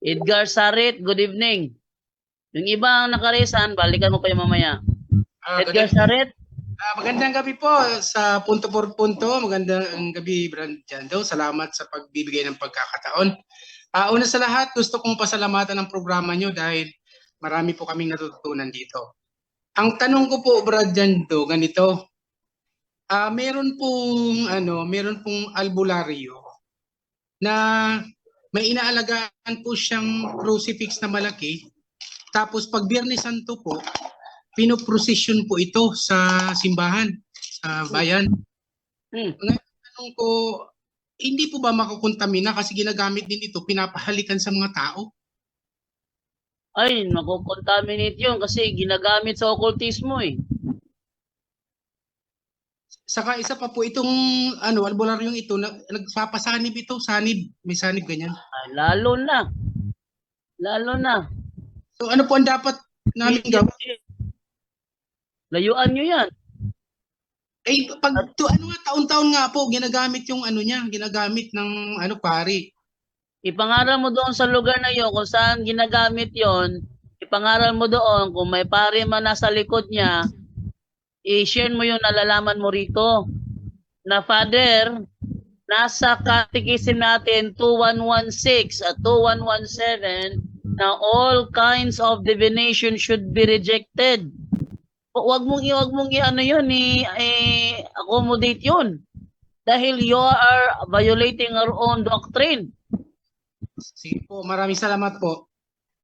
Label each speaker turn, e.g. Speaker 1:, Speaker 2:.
Speaker 1: Edgar Sarit, good evening. Yung ibang nakaresan, balikan mo pa yung mamaya. Edgar Sarit.
Speaker 2: Magandang gabi po sa punto por punto. Magandang gabi, Brand Jando. Salamat sa pagbibigay ng pagkakataon. Una sa lahat, gusto kong pasalamatan ng programa nyo dahil marami po kaming natututunan dito. Ang tanong ko po, Brad Jando, ganito. Meron pong albularyo na may inaalagaan po siyang crucifix na malaki. Tapos pag Biyernes Santo po, pinoprosesyon po ito sa simbahan, sa bayan. Ngayon, tanong ko, hindi po ba makukontamina kasi ginagamit din ito, pinapahalikan sa mga tao?
Speaker 1: Ay, makukontaminate yun kasi ginagamit sa occultismo eh.
Speaker 2: Saka isa pa po itong albularyong ito, nagpapasanib ito, sanib, may sanib ganyan.
Speaker 1: Ay, lalo na. Lalo na.
Speaker 2: So ano po ang dapat namin gawin?
Speaker 1: Layuan nyo yan.
Speaker 2: Eh, taon-taon nga po, ginagamit yung ginagamit ng pari.
Speaker 1: Ipangaral mo doon sa lugar na yun kung saan ginagamit yon. Ipangaral mo doon kung may pari man nasa likod niya, i-share mo yung nalalaman mo rito. Na Father, nasa catechism natin 2116 at 2117 na all kinds of divination should be rejected. Wag mong accommodate yun. Dahil you are violating our own doctrine.
Speaker 2: Sige po, maraming salamat po.